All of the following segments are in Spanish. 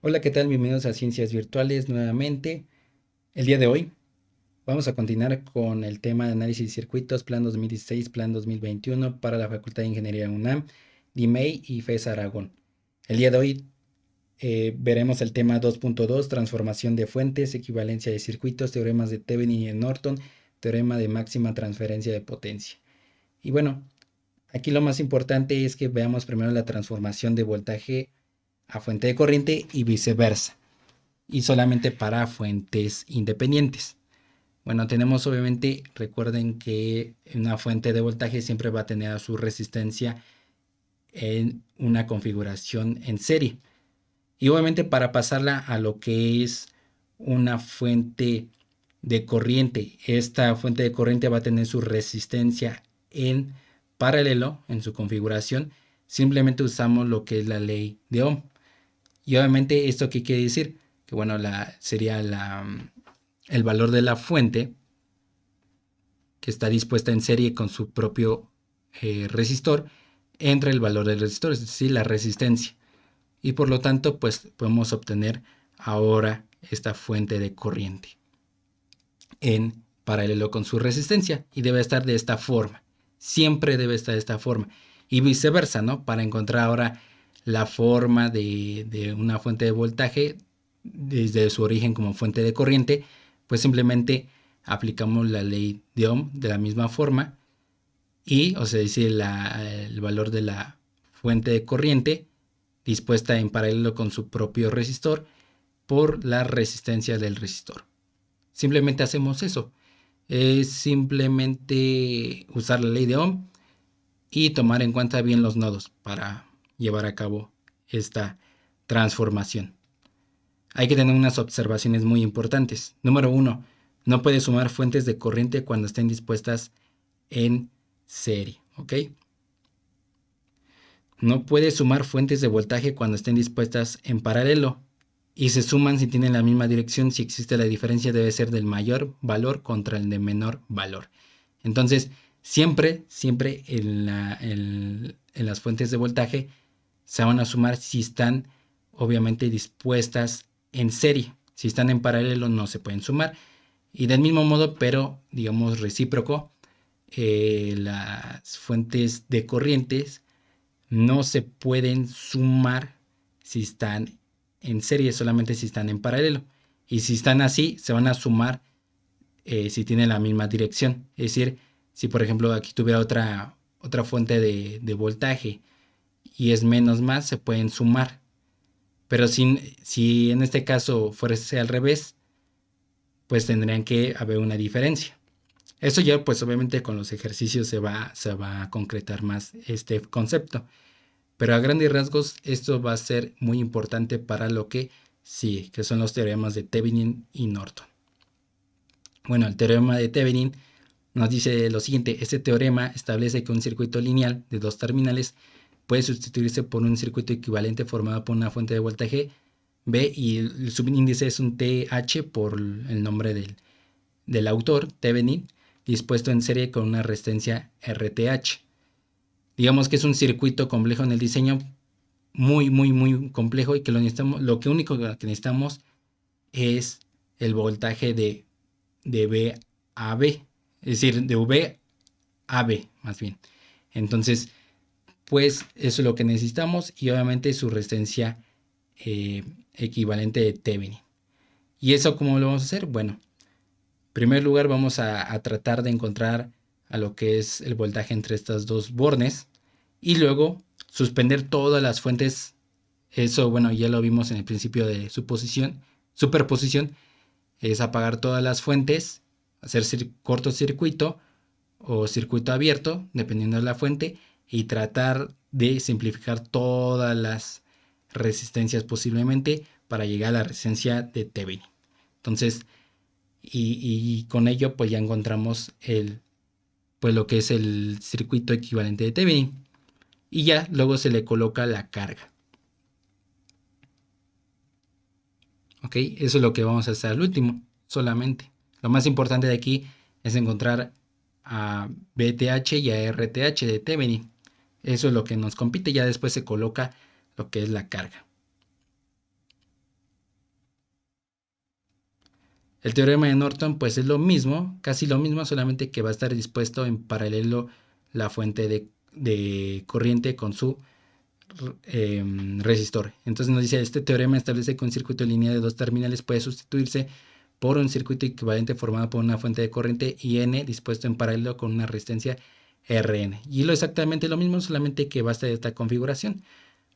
Hola, ¿qué tal? Bienvenidos a Ciencias Virtuales nuevamente. El día de hoy vamos a continuar con el tema de análisis de circuitos, Plan 2016, Plan 2021 para la Facultad de Ingeniería UNAM, DIMEI y FES Aragón. El día de hoy veremos el tema 2.2, transformación de fuentes, equivalencia de circuitos, teoremas de Thevenin y de Norton, teorema de máxima transferencia de potencia. Y bueno, aquí lo más importante es que veamos primero la transformación de voltaje a fuente de corriente y viceversa, y solamente para fuentes independientes. Bueno, tenemos obviamente, recuerden que una fuente de voltaje siempre va a tener a su resistencia en una configuración en serie. Y obviamente para pasarla a lo que es una fuente de corriente, esta fuente de corriente va a tener su resistencia en paralelo en su configuración. Simplemente usamos lo que es la ley de Ohm. Y obviamente, ¿esto qué quiere decir? Que bueno, sería el valor de la fuente que está dispuesta en serie con su propio resistor entre el valor del resistor, es decir, la resistencia. Y por lo tanto, pues podemos obtener ahora esta fuente de corriente en paralelo con su resistencia, y debe estar de esta forma. Siempre debe estar de esta forma. Y viceversa, ¿no? Para encontrar ahora la forma de una fuente de voltaje desde su origen como fuente de corriente, pues simplemente aplicamos la ley de Ohm de la misma forma, y, o sea, decir, el valor de la fuente de corriente dispuesta en paralelo con su propio resistor por la resistencia del resistor. Simplemente hacemos eso. Es simplemente usar la ley de Ohm y tomar en cuenta bien los nodos para llevar a cabo esta transformación. Hay que tener unas observaciones muy importantes. Número 1. No puede sumar fuentes de corriente cuando estén dispuestas en serie. ¿Ok? No puede sumar fuentes de voltaje cuando estén dispuestas en paralelo. Y se suman si tienen la misma dirección. Si existe la diferencia, debe ser del mayor valor contra el de menor valor. Entonces, siempre en las fuentes de voltaje se van a sumar si están obviamente dispuestas en serie. Si están en paralelo no se pueden sumar. Y del mismo modo, pero digamos recíproco, las fuentes de corrientes no se pueden sumar si están en serie, solamente si están en paralelo. Y si están así, se van a sumar si tienen la misma dirección. Es decir, si por ejemplo aquí tuviera otra fuente de voltaje y es menos más, se pueden sumar. Pero si en este caso fuese al revés, pues tendrían que haber una diferencia. Eso ya pues obviamente con los ejercicios se va a concretar más este concepto. Pero a grandes rasgos esto va a ser muy importante para lo que sigue, que son los teoremas de Thevenin y Norton. Bueno, el teorema de Thevenin nos dice lo siguiente: este teorema establece que un circuito lineal de dos terminales puede sustituirse por un circuito equivalente formado por una fuente de voltaje B, y el subíndice es un TH por el nombre del autor, Thevenin, dispuesto en serie con una resistencia RTH. Digamos que es un circuito complejo en el diseño, muy complejo, y que lo único que necesitamos es el voltaje de B a B, es decir, de V a B más bien. Entonces, pues eso es lo que necesitamos, y obviamente su resistencia equivalente de Thevenin. ¿Y eso cómo lo vamos a hacer? Bueno, en primer lugar vamos a tratar de encontrar a lo que es el voltaje entre estas dos bornes, y luego suspender todas las fuentes. Eso, bueno, ya lo vimos en el principio de superposición, es apagar todas las fuentes, hacer cortocircuito o circuito abierto, dependiendo de la fuente, y tratar de simplificar todas las resistencias posiblemente para llegar a la resistencia de Thevenin. Entonces, y con ello pues ya encontramos pues lo que es el circuito equivalente de Thevenin, y ya luego se le coloca la carga. ¿Ok? Eso es lo que vamos a hacer al último, solamente. Lo más importante de aquí es encontrar a BTH y a RTH de Thevenin. Eso es lo que nos compite. Ya después se coloca lo que es la carga. El teorema de Norton pues es lo mismo, casi lo mismo, solamente que va a estar dispuesto en paralelo la fuente de corriente con su resistor. Entonces nos dice, este teorema establece que un circuito lineal de dos terminales puede sustituirse por un circuito equivalente formado por una fuente de corriente IN dispuesto en paralelo con una resistencia RN. Y lo exactamente lo mismo, solamente que basta de esta configuración.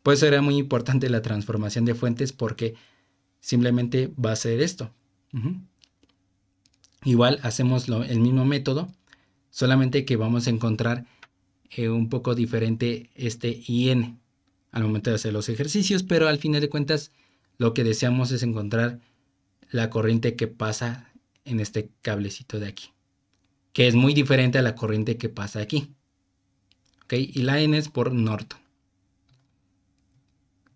Por eso era muy importante la transformación de fuentes, porque simplemente va a ser esto. Igual hacemos el mismo método, solamente que vamos a encontrar un poco diferente este IN al momento de hacer los ejercicios, pero al final de cuentas lo que deseamos es encontrar la corriente que pasa en este cablecito de aquí, que es muy diferente a la corriente que pasa aquí. ¿Ok? Y la N es por Norton.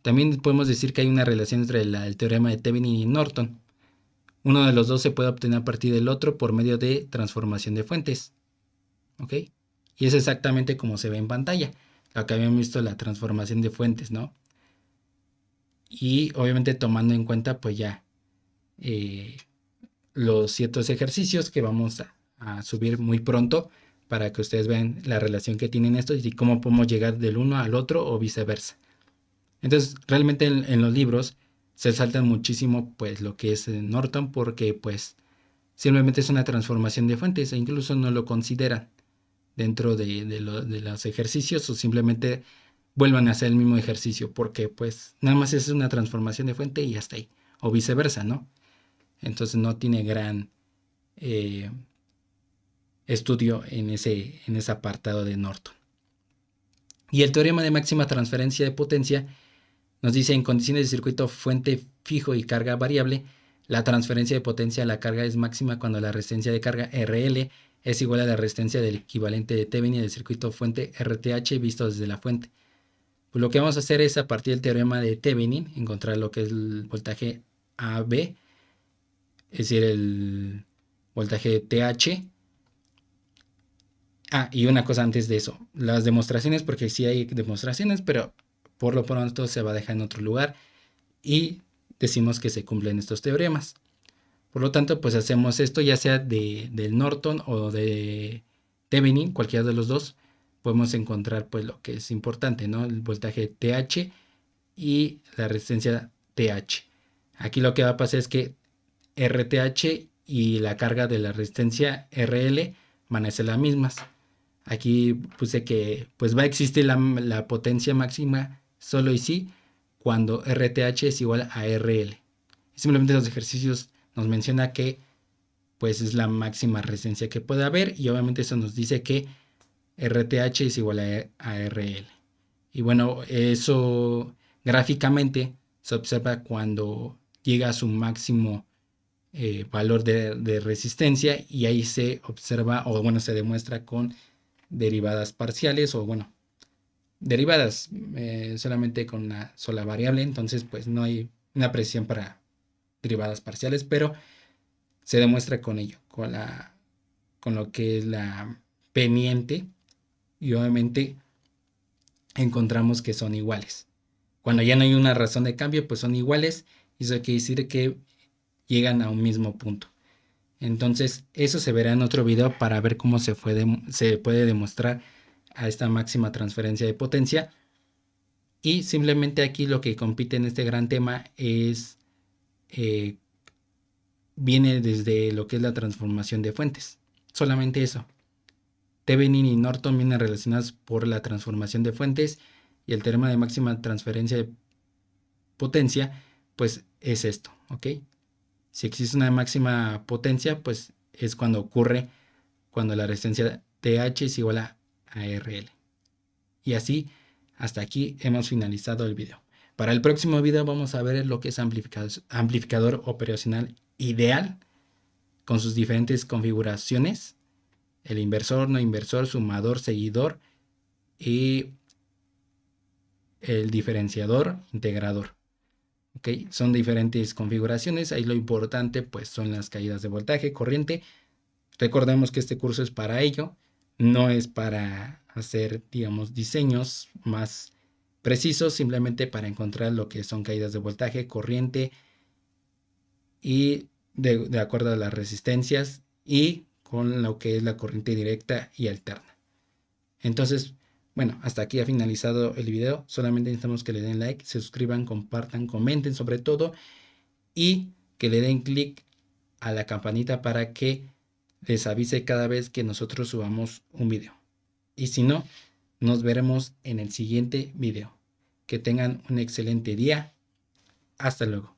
También podemos decir que hay una relación entre el teorema de Thevenin y Norton. Uno de los dos se puede obtener a partir del otro por medio de transformación de fuentes. ¿Ok? Y es exactamente como se ve en pantalla. Lo que habíamos visto, la transformación de fuentes, ¿no? Y obviamente tomando en cuenta pues ya los ciertos ejercicios que vamos a subir muy pronto, para que ustedes vean la relación que tienen estos y cómo podemos llegar del uno al otro o viceversa. Entonces realmente en los libros se saltan muchísimo pues lo que es Norton, porque pues simplemente es una transformación de fuentes e incluso no lo consideran dentro de los ejercicios, o simplemente vuelvan a hacer el mismo ejercicio porque pues nada más es una transformación de fuente y hasta ahí, o viceversa, ¿no? Entonces no tiene gran estudio en ese apartado de Norton. Y el teorema de máxima transferencia de potencia nos dice: en condiciones de circuito fuente fijo y carga variable, la transferencia de potencia a la carga es máxima cuando la resistencia de carga RL es igual a la resistencia del equivalente de Thevenin del circuito fuente RTH visto desde la fuente. Pues lo que vamos a hacer es, a partir del teorema de Thevenin, encontrar lo que es el voltaje AB, es decir, el voltaje TH. Y una cosa antes de eso, las demostraciones, porque sí hay demostraciones, pero por lo pronto se va a dejar en otro lugar y decimos que se cumplen estos teoremas. Por lo tanto, pues hacemos esto, ya sea del Norton o de Thevenin, cualquiera de los dos, podemos encontrar pues lo que es importante, ¿no? El voltaje TH y la resistencia TH. Aquí lo que va a pasar es que RTH y la carga de la resistencia RL van a ser las mismas. Aquí puse que pues va a existir la potencia máxima solo y sí cuando RTH es igual a RL. Simplemente los ejercicios nos menciona que pues es la máxima resistencia que puede haber, y obviamente eso nos dice que RTH es igual a RL. Y bueno, eso gráficamente se observa cuando llega a su máximo valor de resistencia, y ahí se observa, o bueno, se demuestra con derivadas parciales, o bueno, derivadas solamente con una sola variable. Entonces pues no hay una precisión para derivadas parciales, pero se demuestra con ello, con lo que es la pendiente, y obviamente encontramos que son iguales. Cuando ya no hay una razón de cambio, pues son iguales, y eso quiere decir que llegan a un mismo punto. Entonces eso se verá en otro video para ver cómo se puede demostrar a esta máxima transferencia de potencia. Y simplemente aquí lo que compite en este gran tema es viene desde lo que es la transformación de fuentes. Solamente eso. Thevenin y Norton vienen relacionados por la transformación de fuentes, y el teorema de máxima transferencia de potencia pues es esto, ¿ok? Si existe una máxima potencia, pues es cuando ocurre cuando la resistencia TH es igual a RL. Y así, hasta aquí hemos finalizado el video. Para el próximo video vamos a ver lo que es amplificador operacional ideal con sus diferentes configuraciones: el inversor, no inversor, sumador, seguidor y el diferenciador, integrador. ¿Okay? Son diferentes configuraciones. Ahí lo importante pues son las caídas de voltaje, corriente. Recordemos que este curso es para ello, no es para hacer, digamos, diseños más precisos, simplemente para encontrar lo que son caídas de voltaje, corriente y de acuerdo a las resistencias y con lo que es la corriente directa y alterna. Entonces, bueno, hasta aquí ha finalizado el video. Solamente necesitamos que le den like, se suscriban, compartan, comenten sobre todo y que le den clic a la campanita para que les avise cada vez que nosotros subamos un video. Y si no, nos veremos en el siguiente video. Que tengan un excelente día. Hasta luego.